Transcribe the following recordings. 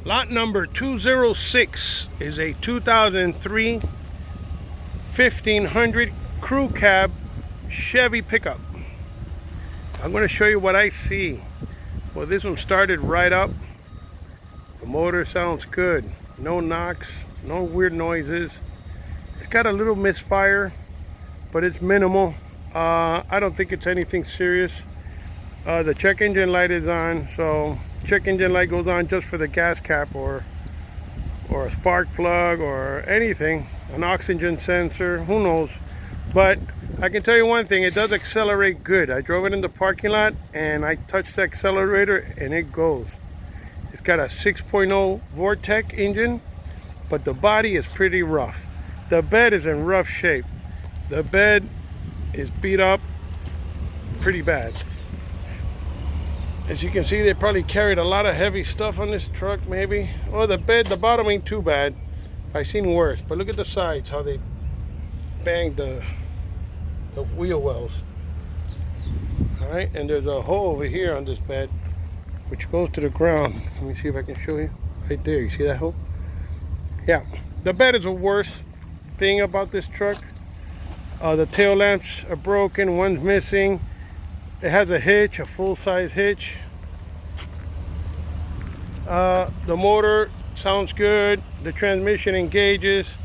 Lot number 206 is a 2003 1500 crew cab Chevy pickup. I'm going to show you what I see. Well, this one started right up. The motor sounds good. No knocks, no weird noises. It's got a little misfire, but it's minimal. I don't think it's anything serious. The check engine light is on, so check engine light goes on just for the gas cap or a spark plug or anything, an oxygen sensor, who knows. But I can tell you one thing, it does accelerate good. I drove it in the parking lot and I touched the accelerator and it goes. It's got a 6.0 Vortec engine, but the body is pretty rough. The bed is in rough shape. The bed is beat up pretty bad. As you can see, they probably carried a lot of heavy stuff on this truck, maybe. Oh, the bottom ain't too bad. I've seen worse, but look at the sides, how they banged the wheel wells. All right, and there's a hole over here on this bed, which goes to the ground. Let me see if I can show you. Right there, you see that hole? Yeah, the bed is the worst thing about this truck. The tail lamps are broken, one's missing. It has a hitch, a full-size hitch. The motor sounds good. The transmission engages.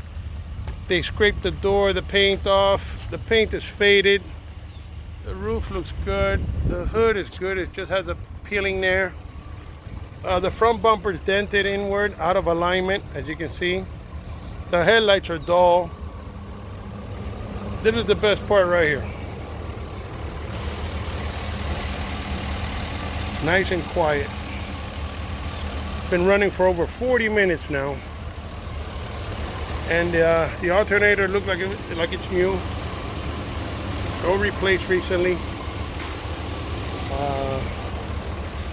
They scraped the door, the paint off. The paint is faded. The roof looks good. The hood is good. It just has a peeling there. The front bumper is dented inward, out of alignment, as you can see. The headlights are dull. This is the best part right here. Nice and quiet. Been running for over 40 minutes now, and the alternator looks like it's new. No replaced recently.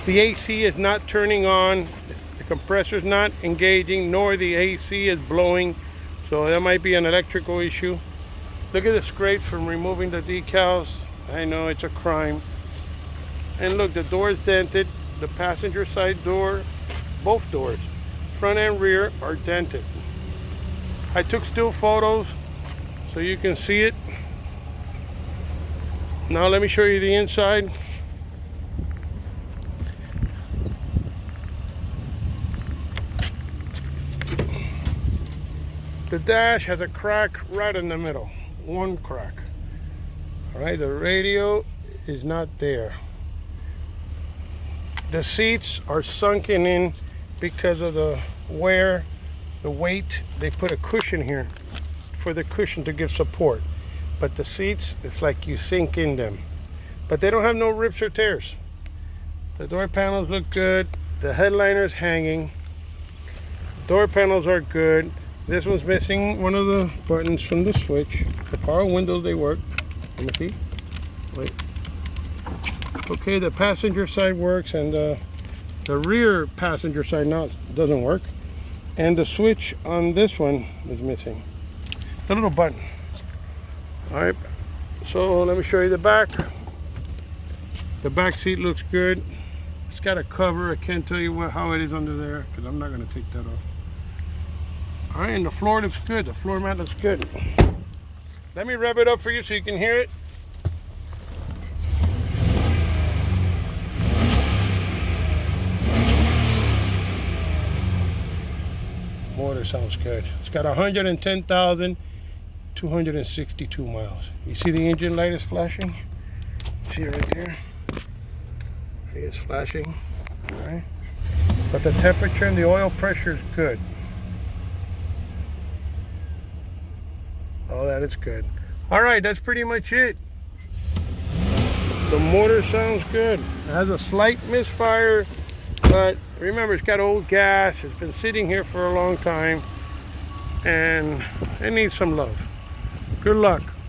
The AC is not turning on. The compressor is not engaging, nor the AC is blowing. So that might be an electrical issue. Look at the scrapes from removing the decals. I know it's a crime. And look, the door is dented. The passenger side door, both doors, front and rear, are dented. I took still photos so you can see it. Now let me show you the inside. The dash has a crack right in the middle. One crack. All right, the radio is not there. The seats are sunken in because of the wear, the weight. They put a cushion here for the cushion to give support. But the seats, it's like you sink in them. But they don't have no rips or tears. The door panels look good. The headliner's hanging. Door panels are good. This one's missing one of the buttons from the switch. The power windows, they work. Let me see. Wait. Okay, the passenger side works, and the rear passenger side now doesn't work. And the switch on this one is missing. The little button. All right, so let me show you the back. The back seat looks good. It's got a cover. I can't tell you how it is under there because I'm not going to take that off. All right, and the floor looks good. The floor mat looks good. Let me rev it up for you so you can hear it. Motor sounds good. It's got 110,262 miles. You see the engine light is flashing? See it right there? See, it's flashing. All right. But the temperature and the oil pressure is good. Oh, that is good. All right, that's pretty much it. The motor sounds good. It has a slight misfire, but remember, it's got old gas. It's been sitting here for a long time, and it needs some love. Good luck.